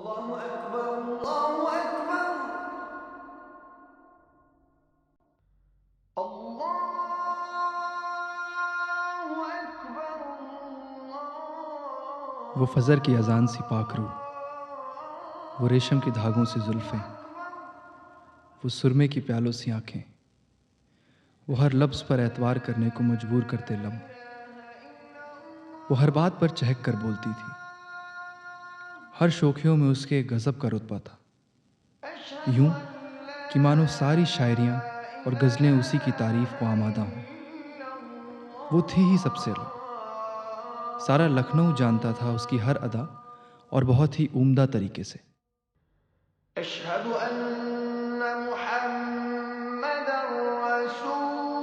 वो फजर की अजान सी पाक रूह, वो रेशम के धागों से जुल्फ़ें, वो सुरमे की प्यालों सी आँखें, वो हर लफ्ज़ पर एतवार करने को मजबूर करते लब, वो हर बात पर चहक कर बोलती थी। हर शोखियों में उसके गज़ब का रुतबा था, यूं कि मानो सारी शायरियाँ और गज़लें उसी की तारीफ़ को आमादा हों। वो थी ही सबसे अलग। सारा लखनऊ जानता था उसकी हर अदा और बहुत ही उम्दा तरीके से। अशहदु अन्ना मुहम्मदर रसूलुल्लाह।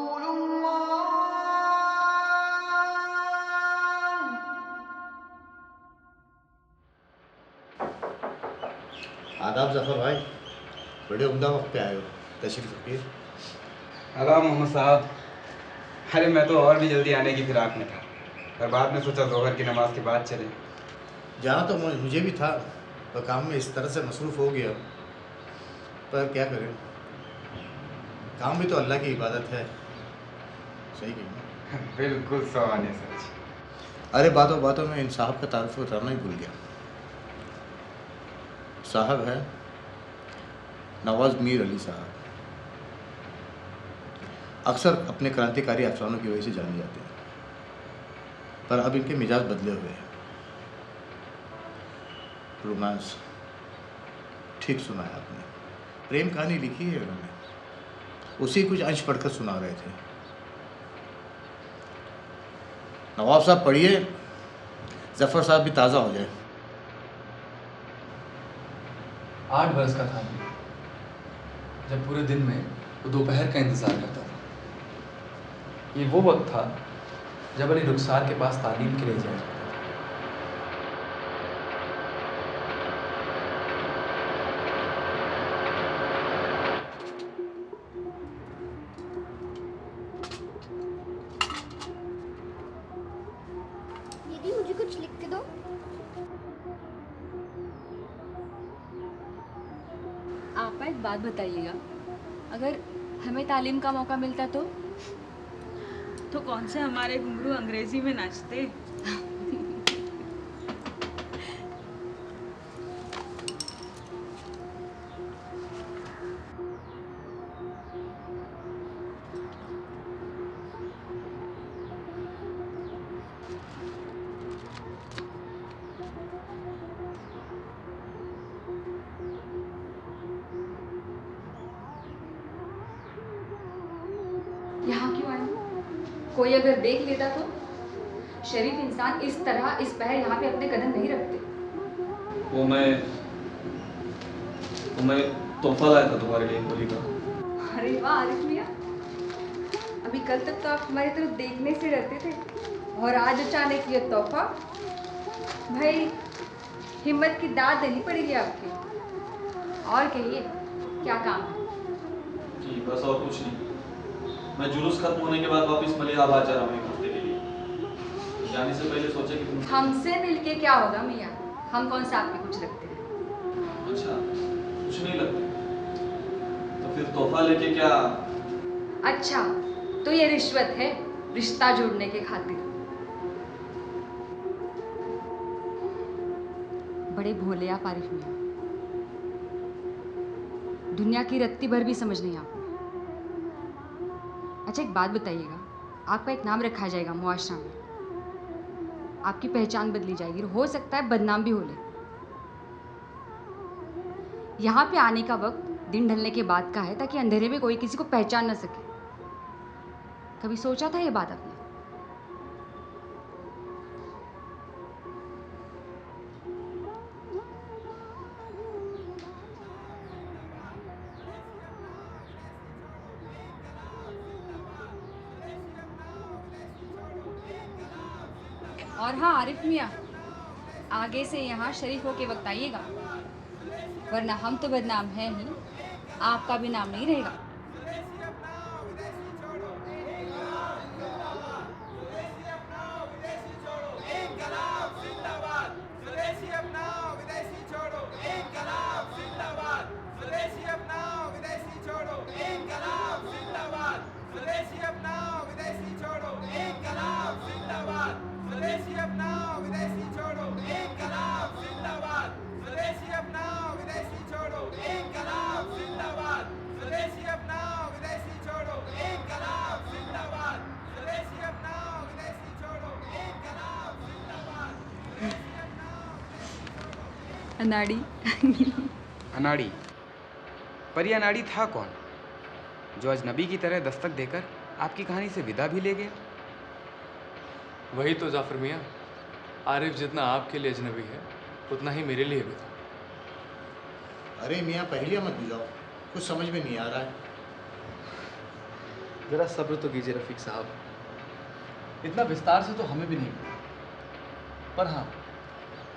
आदाब जफ़र भाई, बड़े उम्दा वक्त पे आए हो। तशरीफ रखिए। हेलो मोहम्मद साहब। अरे मैं तो और भी जल्दी आने की फिराक में था, पर बाद में सोचा ज़ोहर की नमाज के बाद चले। जाना तो मुझे भी था, पर काम में इस तरह से मसरूफ़ हो गया। पर क्या करें, काम भी तो अल्लाह की इबादत है। सही कही। बिल्कुल सवाने सच। अरे बातों बातों में इन साहब का तारुफ करना ही भूल गया। साहब है नवाज़ मीर अली साहब। अक्सर अपने क्रांतिकारी अफसानों की वजह से जाने जाते हैं, पर अब इनके मिजाज बदले हुए हैं। रोमांस ठीक सुना है आपने, प्रेम कहानी लिखी है उन्होंने, उसी कुछ अंश पढ़कर सुना रहे थे। नवाब साहब पढ़िए, जफ़र साहब भी ताज़ा हो जाए। 8 बरस का था मैं, जब पूरे दिन में वो दोपहर का इंतज़ार करता था। ये वो वक्त था जब अली रुखसार के पास तालीम के लिए जाया जाता था। दीदी मुझे कुछ लिख के दो। आपा एक बात बताइएगा, अगर हमें तालीम का मौका मिलता तो कौन से हमारे घुंघरू अंग्रेजी में नाचते। यहाँ क्यों आए? कोई अगर देख लेता तो? शरीफ इंसान इस तरह इस पहर यहाँ पे अपने कदम नहीं रखते। वो मैं तोहफा लाया था तुम्हारे लिए होली का। अरे वाह आरिफ मियाँ, अभी कल तक तो आप हमारी तरफ देखने से डरते थे और आज अचानक ये तोहफा। भाई हिम्मत की दाद देनी पड़ेगी आपकी। और कहिए क्या काम है? जी बस और कुछ नहीं, मैं जुलूस खत्म होने के बाद वापस मलिहाबाद जा रहा हूँ एक हफ्ते के लिए। जाने से पहले सोचा कि तुम हमसे मिलके क्या होगा मियाँ, हम कौन सा आपके कुछ लगते हैं? अच्छा कुछ नहीं लगता तो फिर तोहफा लेके क्या? अच्छा तो ये रिश्वत है रिश्ता जोड़ने के खातिर। बड़े भोले आप आरिफ मियाँ, दुनिया की रत्ती भर भी समझ नहीं आपको। अच्छा एक बात बताइएगा, आपका एक नाम रखा जाएगा मुआशरा में, आपकी पहचान बदली जाएगी, हो सकता है बदनाम भी हो ले। यहाँ पे आने का वक्त दिन ढलने के बाद का है ताकि अंधेरे में कोई किसी को पहचान ना सके। कभी सोचा था ये बात आपने? और हाँ आरिफ मियाँ, आगे से यहाँ शरीफ होके वक्त आइएगा, वरना हम तो बदनाम हैं ही, आपका भी नाम नहीं रहेगा। जिंदाबाद, स्वदेशी अपनाओ विदेशी छोड़ो। अनाड़ी। अनाड़ी? पर यह अनाड़ी था कौन जो अजनबी की तरह दस्तक देकर आपकी कहानी से विदा भी ले गया? वही तो जाफर मियाँ, आरिफ जितना आपके लिए अजनबी है उतना ही मेरे लिए भी था। अरे मियाँ पहेलियाँ मत बुझाओ, कुछ समझ में नहीं आ रहा है। ज़रा सब्र तो कीजिए रफ़ीक साहब, इतना विस्तार से तो हमें भी नहीं पता, पर हाँ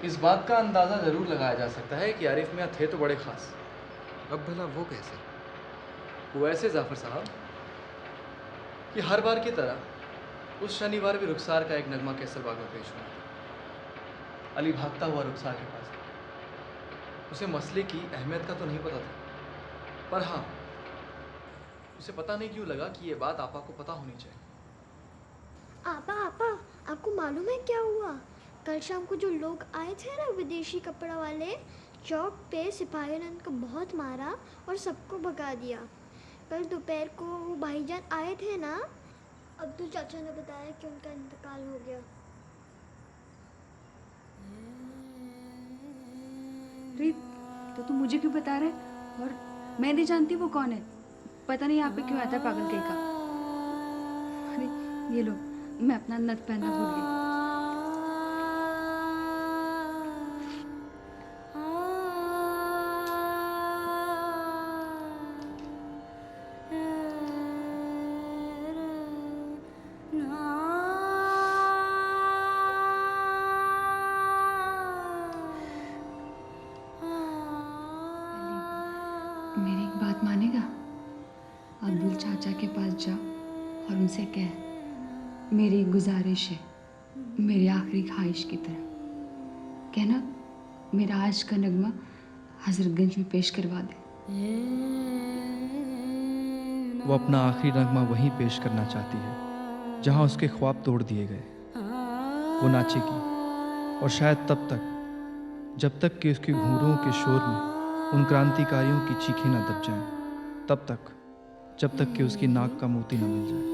इस बात का अंदाज़ा ज़रूर लगाया जा सकता है कि आरिफ मियाँ थे तो बड़े ख़ास। अब भला वो कैसे? वो ऐसे जाफर साहब कि हर बार की तरह उस शनिवार भी रुखसार का एक नगमा कैसरबाग में पेश हुआ। अली भागता हुआ रुखसार के पास था। उसे मसले की अहमियत का तो नहीं पता था, पर हाँ उसे पता नहीं क्यों लगा कि ये बात आपा को पता होनी चाहिए। आपा आपा, आपको मालूम है क्या हुआ? कल शाम को जो लोग आए थे ना, विदेशी कपड़ा वाले, चौक पे सिपाहियों ने उनको बहुत मारा और सबको भगा दिया। कल दोपहर को वो भाईजान आए थे ना, अब्दुल चाचा ने बताया कि उनका इंतकाल हो गया। रीत, तो तू मुझे क्यों बता रहे? और मैं नहीं जानती वो कौन है। पता नहीं यहाँ पे क्यों आता है पागल कहीं का। अरे ये लो, मैं अपना नथ पहनना भूल गई। मेरी एक बात मानेगा? अब्दुल चाचा के पास जाओ और उनसे कह, मेरी एक गुजारिश है, मेरी आखिरी ख्वाहिश की तरह कहना, मेरा आज का नगमा हजरतगंज में पेश करवा दे। वो अपना आखिरी नगमा वहीं पेश करना चाहती है जहाँ उसके ख्वाब तोड़ दिए गए। वो नाचेगी और शायद तब तक जब तक कि उसके घुंघरुओं के शोर में उन क्रांतिकारियों की चीखें न दब जाएं, तब तक जब तक कि उसकी नाक का मोती न मिल जाए।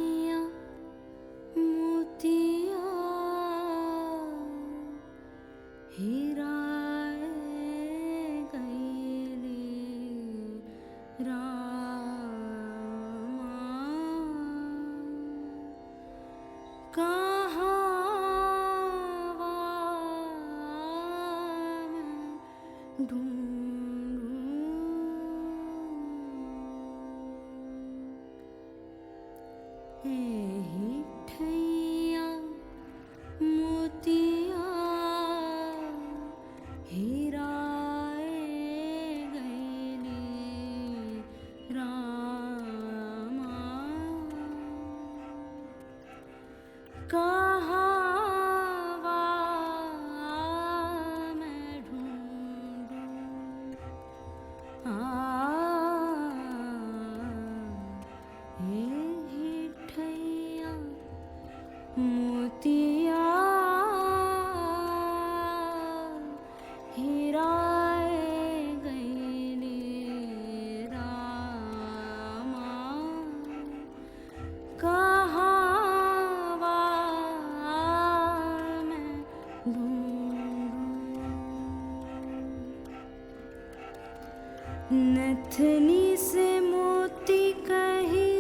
नथनी से मोती कही,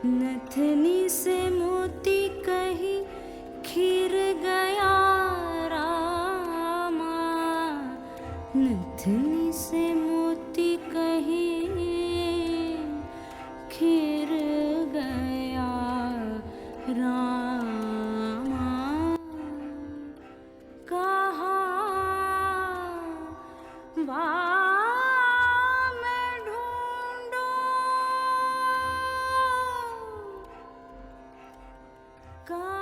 नथनी से मोती कही, खिर गया रामा। नथनी से मोती कही, खिर गया रामा। कहा का